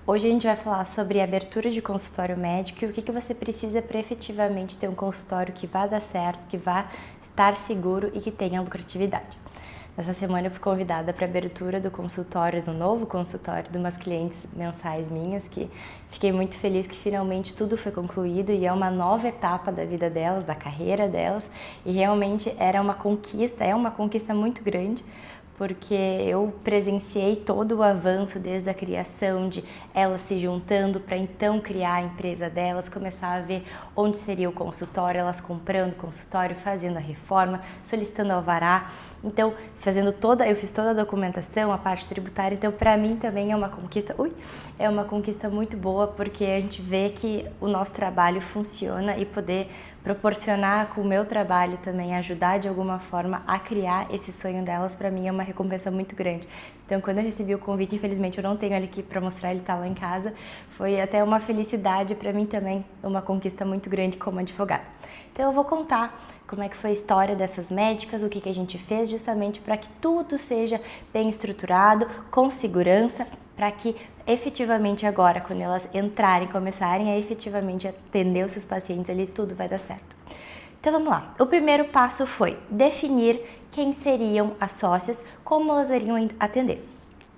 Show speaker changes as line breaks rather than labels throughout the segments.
Hoje a gente vai falar sobre abertura de consultório médico e o que você precisa para efetivamente ter um consultório que vá dar certo, que vá estar seguro e que tenha lucratividade. Nessa semana eu fui convidada para a abertura do consultório, do novo consultório de umas clientes mensais minhas, que fiquei muito feliz que finalmente tudo foi concluído e é uma nova etapa da vida delas, da carreira delas, e realmente é uma conquista muito grande, porque eu presenciei todo o avanço desde a criação, de elas se juntando para então criar a empresa delas, começar a ver onde seria o consultório, elas comprando o consultório, fazendo a reforma, solicitando alvará. Então, eu fiz toda a documentação, a parte tributária, então para mim também é uma conquista muito boa, porque a gente vê que o nosso trabalho funciona e poder proporcionar com o meu trabalho também, ajudar de alguma forma a criar esse sonho delas, para mim é uma recompensa muito grande. Então, quando eu recebi o convite, infelizmente eu não tenho ele aqui para mostrar, ele tá lá em casa, foi até uma felicidade para mim também, uma conquista muito grande como advogada. Então eu vou contar como é que foi a história dessas médicas, o que a gente fez justamente para que tudo seja bem estruturado, com segurança, para que efetivamente agora, quando elas começarem a efetivamente atender os seus pacientes ali, tudo vai dar certo. Então vamos lá. O primeiro passo foi definir quem seriam as sócias, como elas iriam atender.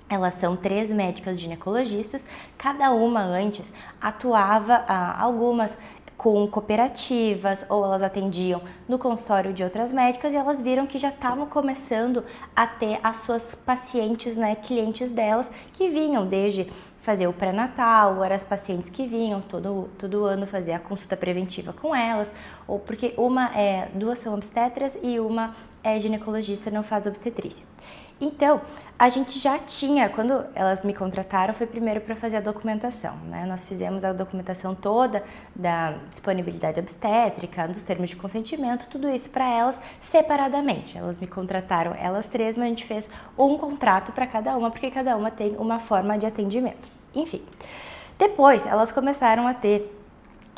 Elas são 3 médicas ginecologistas, cada uma antes atuava, algumas com cooperativas, ou elas atendiam no consultório de outras médicas e elas viram que já estavam começando a ter as suas pacientes, clientes delas, que vinham desde fazer o pré-natal, ou eram as pacientes que vinham todo ano fazer a consulta preventiva com elas, ou porque duas são obstetras e uma é ginecologista, não faz obstetrícia. Então, a gente já tinha, quando elas me contrataram, foi primeiro para fazer a documentação, Nós fizemos a documentação toda da disponibilidade obstétrica, dos termos de consentimento, tudo isso para elas separadamente. Elas me contrataram, elas 3, mas a gente fez um contrato para cada uma, porque cada uma tem uma forma de atendimento. Enfim, depois elas começaram a ter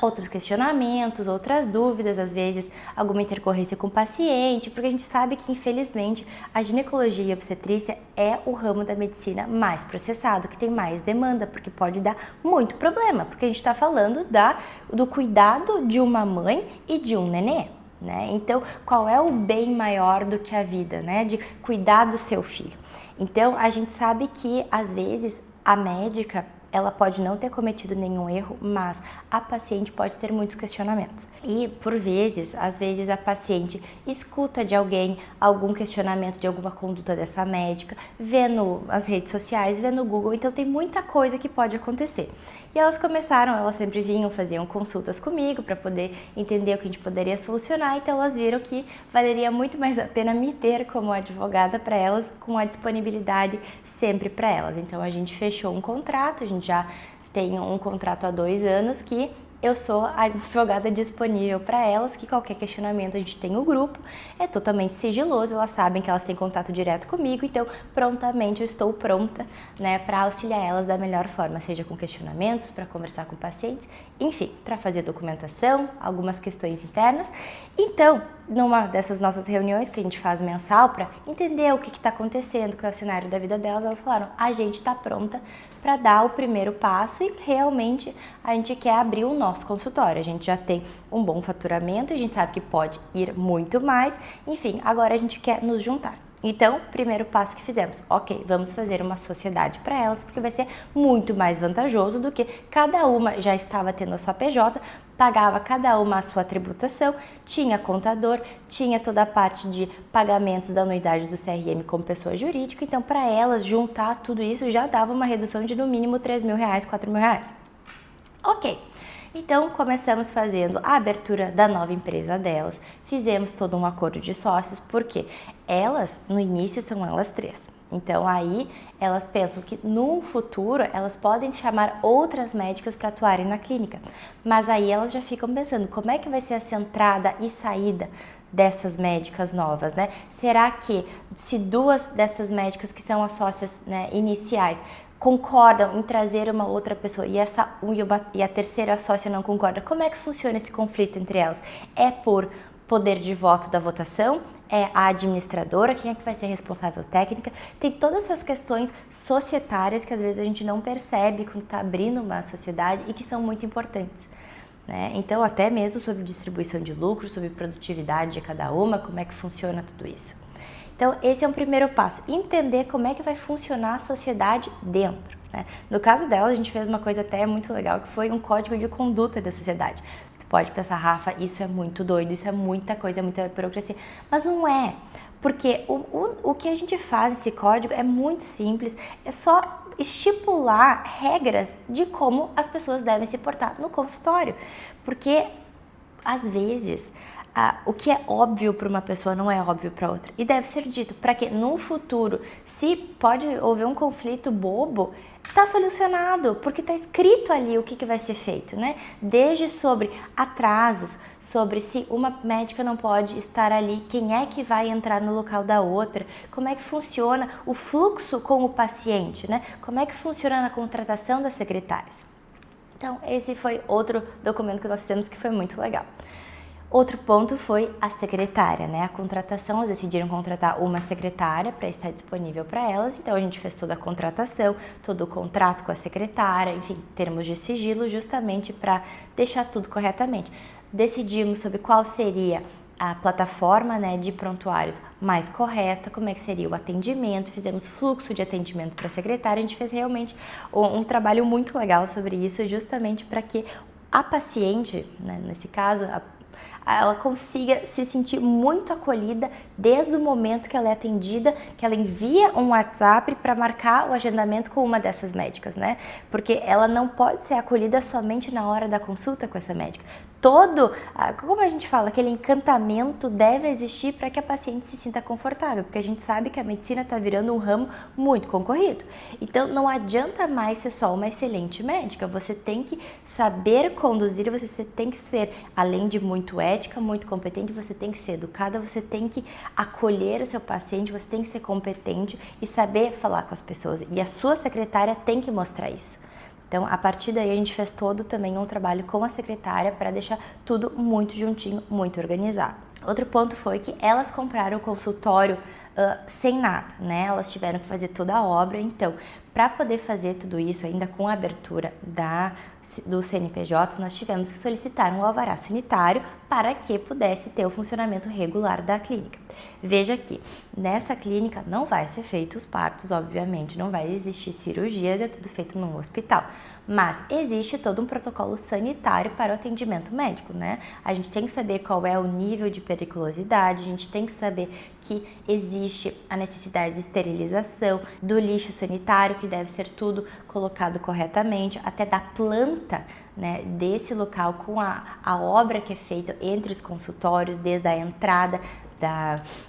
outros questionamentos, outras dúvidas, às vezes alguma intercorrência com o paciente, porque a gente sabe que, infelizmente, a ginecologia e a obstetrícia é o ramo da medicina mais processado, que tem mais demanda, porque pode dar muito problema, porque a gente está falando do cuidado de uma mãe e de um nenê. Então, qual é o bem maior do que a vida, de cuidar do seu filho? Então, a gente sabe que, às vezes, a médica, ela pode não ter cometido nenhum erro, mas a paciente pode ter muitos questionamentos. E, às vezes a paciente escuta de alguém algum questionamento de alguma conduta dessa médica, vê nas redes sociais, vê no Google, então tem muita coisa que pode acontecer. E elas sempre vinham, faziam consultas comigo para poder entender o que a gente poderia solucionar, então elas viram que valeria muito mais a pena me ter como advogada para elas, com a disponibilidade sempre para elas. Então a gente fechou um contrato, a gente já tem um contrato há 2 anos que eu sou a advogada disponível para elas, que qualquer questionamento a gente tem o grupo, é totalmente sigiloso, elas sabem que elas têm contato direto comigo, então prontamente eu estou pronta para auxiliar elas da melhor forma, seja com questionamentos, para conversar com pacientes, enfim, para fazer documentação, algumas questões internas. Então, numa dessas nossas reuniões que a gente faz mensal para entender o que está acontecendo, qual é o cenário da vida delas, elas falaram, a gente está pronta para dar o primeiro passo e realmente a gente quer abrir o nosso consultório. A gente já tem um bom faturamento, a gente sabe que pode ir muito mais, enfim, agora a gente quer nos juntar. Então, primeiro passo que fizemos, ok, vamos fazer uma sociedade para elas, porque vai ser muito mais vantajoso do que cada uma já estava tendo a sua PJ, pagava cada uma a sua tributação, tinha contador, tinha toda a parte de pagamentos da anuidade do CRM como pessoa jurídica, então para elas juntar tudo isso já dava uma redução de no mínimo R$3.000, R$4.000. Ok. Então, começamos fazendo a abertura da nova empresa delas, fizemos todo um acordo de sócios, porque elas, no início, são elas 3. Então, aí, elas pensam que no futuro, elas podem chamar outras médicas para atuarem na clínica. Mas aí, elas já ficam pensando, como é que vai ser essa entrada e saída dessas médicas novas, Será que se 2 dessas médicas que são as sócias iniciais concordam em trazer uma outra pessoa e a terceira sócia não concorda, como é que funciona esse conflito entre elas? É por poder de voto da votação? É a administradora? Quem é que vai ser responsável técnica? Tem todas essas questões societárias que às vezes a gente não percebe quando está abrindo uma sociedade e que são muito importantes, né? Então, até mesmo sobre distribuição de lucros, sobre produtividade de cada uma, como é que funciona tudo isso. Então, esse é um primeiro passo, entender como é que vai funcionar a sociedade dentro, né? No caso dela, a gente fez uma coisa até muito legal, que foi um código de conduta da sociedade. Tu pode pensar, Rafa, isso é muito doido, isso é muita coisa, é muita burocracia, mas não é, porque o que a gente faz nesse código é muito simples, é só estipular regras de como as pessoas devem se portar no consultório, porque às vezes o que é óbvio para uma pessoa não é óbvio para outra. E deve ser dito para que no futuro, se pode haver um conflito bobo, está solucionado, porque está escrito ali o que vai ser feito, né? Desde sobre atrasos, sobre se uma médica não pode estar ali, quem é que vai entrar no local da outra, como é que funciona o fluxo com o paciente, né? Como é que funciona na contratação das secretárias. Então, esse foi outro documento que nós fizemos que foi muito legal. Outro ponto foi a secretária, né? A contratação, elas decidiram contratar uma secretária para estar disponível para elas, então a gente fez toda a contratação, todo o contrato com a secretária, enfim, termos de sigilo, justamente para deixar tudo corretamente. Decidimos sobre qual seria a plataforma, né, de prontuários mais correta, como é que seria o atendimento, fizemos fluxo de atendimento para a secretária, a gente fez realmente um trabalho muito legal sobre isso, justamente para que a paciente, né, nesse caso, ela consiga se sentir muito acolhida desde o momento que ela é atendida, que ela envia um WhatsApp para marcar o agendamento com uma dessas médicas, né? Porque ela não pode ser acolhida somente na hora da consulta com essa médica. Como a gente fala, aquele encantamento deve existir para que a paciente se sinta confortável, porque a gente sabe que a medicina está virando um ramo muito concorrido. Então, não adianta mais ser só uma excelente médica, você tem que saber conduzir, você tem que ser, além de muito ética, muito competente, você tem que ser educada, você tem que acolher o seu paciente, você tem que ser competente e saber falar com as pessoas. E a sua secretária tem que mostrar isso. Então, a partir daí, a gente fez todo também um trabalho com a secretária para deixar tudo muito juntinho, muito organizado. Outro ponto foi que elas compraram o consultório sem nada, né? Elas tiveram que fazer toda a obra, então, para poder fazer tudo isso, ainda com a abertura do CNPJ, nós tivemos que solicitar um alvará sanitário para que pudesse ter o funcionamento regular da clínica. Veja aqui, nessa clínica não vai ser feito os partos, obviamente, não vai existir cirurgias, é tudo feito num hospital. Mas existe todo um protocolo sanitário para o atendimento médico, né? A gente tem que saber qual é o nível de periculosidade, a gente tem que saber que existe a necessidade de esterilização, do lixo sanitário, que deve ser tudo colocado corretamente, até da planta, né, desse local com a obra que é feita entre os consultórios, desde a entrada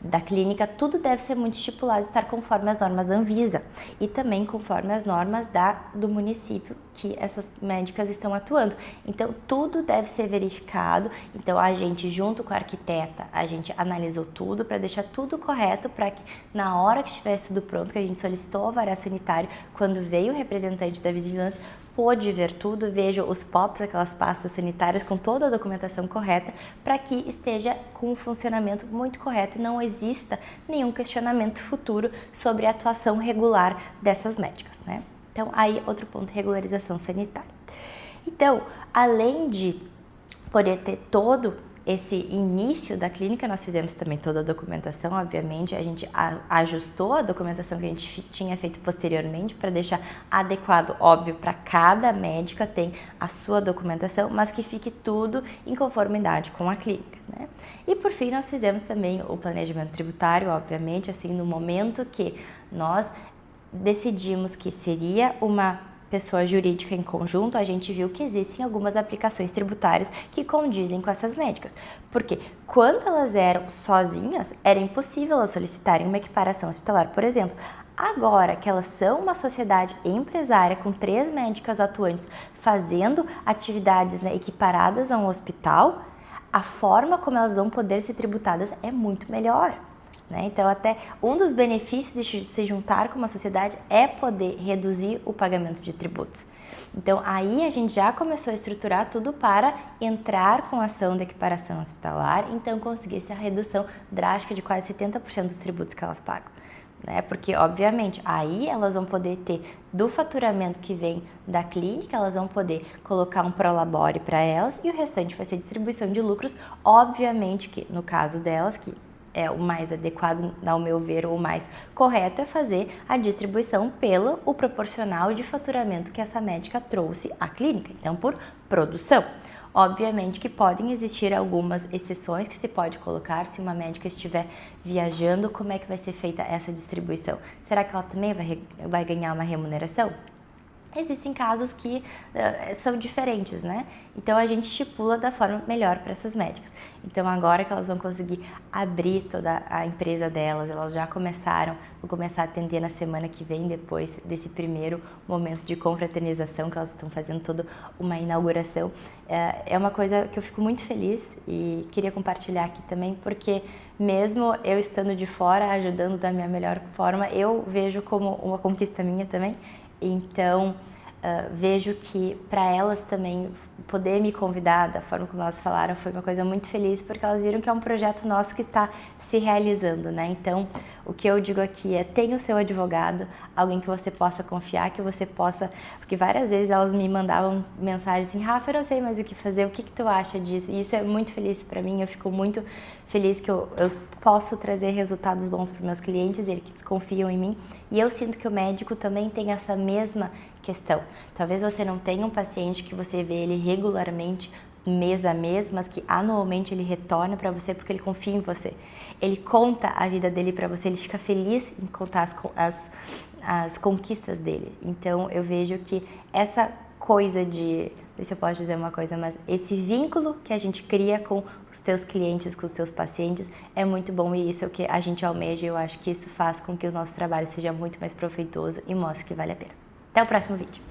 da clínica, tudo deve ser muito estipulado, estar conforme as normas da Anvisa e também conforme as normas do município que essas médicas estão atuando. Então, tudo deve ser verificado. Então, a gente, junto com a arquiteta, a gente analisou tudo para deixar tudo correto, para que na hora que estivesse tudo pronto, que a gente solicitou o alvará sanitário, quando veio o representante da vigilância, pôde ver tudo, veja os POPs, aquelas pastas sanitárias com toda a documentação correta, para que esteja com um funcionamento muito correto e não exista nenhum questionamento futuro sobre a atuação regular dessas médicas, né? Então, aí outro ponto, regularização sanitária. Então, além de poder ter todo esse início da clínica, nós fizemos também toda a documentação, obviamente, a gente ajustou a documentação que a gente tinha feito posteriormente para deixar adequado, óbvio, para cada médica tem a sua documentação, mas que fique tudo em conformidade com a clínica, né? E por fim, nós fizemos também o planejamento tributário, obviamente, assim, no momento que nós decidimos que seria uma pessoa jurídica em conjunto, a gente viu que existem algumas aplicações tributárias que condizem com essas médicas. Porque quando elas eram sozinhas, era impossível elas solicitarem uma equiparação hospitalar, por exemplo. Agora que elas são uma sociedade empresária com 3 médicas atuantes fazendo atividades, né, equiparadas a um hospital, a forma como elas vão poder ser tributadas é muito melhor. né? Então, até um dos benefícios de se juntar com uma sociedade é poder reduzir o pagamento de tributos. Então, aí a gente já começou a estruturar tudo para entrar com ação de equiparação hospitalar, então conseguir essa redução drástica de quase 70% dos tributos que elas pagam. Né? Porque, obviamente, aí elas vão poder ter do faturamento que vem da clínica, elas vão poder colocar um prolabore para elas e o restante vai ser distribuição de lucros. Obviamente que, no caso delas, que é o mais adequado, ao meu ver, ou o mais correto é fazer a distribuição pelo o proporcional de faturamento que essa médica trouxe à clínica, então por produção. Obviamente que podem existir algumas exceções que se pode colocar se uma médica estiver viajando, como é que vai ser feita essa distribuição? Será que ela também vai ganhar uma remuneração? Existem casos que são diferentes, né? Então a gente estipula da forma melhor para essas médicas. Então agora que elas vão conseguir abrir toda a empresa delas, elas já vão começar a atender na semana que vem, depois desse primeiro momento de confraternização que elas estão fazendo toda uma inauguração. É uma coisa que eu fico muito feliz e queria compartilhar aqui também, porque mesmo eu estando de fora, ajudando da minha melhor forma, eu vejo como uma conquista minha também. Então, vejo que para elas também poder me convidar da forma como elas falaram foi uma coisa muito feliz, porque elas viram que é um projeto nosso que está se realizando, né? Então, o que eu digo aqui é: tenha o seu advogado, alguém que você possa confiar, que você possa... Porque várias vezes elas me mandavam mensagens assim: Rafa, eu não sei mais o que fazer, o que tu acha disso? E isso é muito feliz para mim, eu fico muito feliz que eu posso trazer resultados bons para meus clientes, eles que desconfiam em mim, e eu sinto que o médico também tem essa mesma questão. Talvez você não tenha um paciente que você vê ele regularmente, mês a mês, mas que anualmente ele retorna para você porque ele confia em você. Ele conta a vida dele para você, ele fica feliz em contar as conquistas dele. Então eu vejo que essa coisa de... Não sei se eu posso dizer uma coisa, mas esse vínculo que a gente cria com os teus clientes, com os teus pacientes, é muito bom, e isso é o que a gente almeja, e eu acho que isso faz com que o nosso trabalho seja muito mais proveitoso e mostre que vale a pena. Até o próximo vídeo!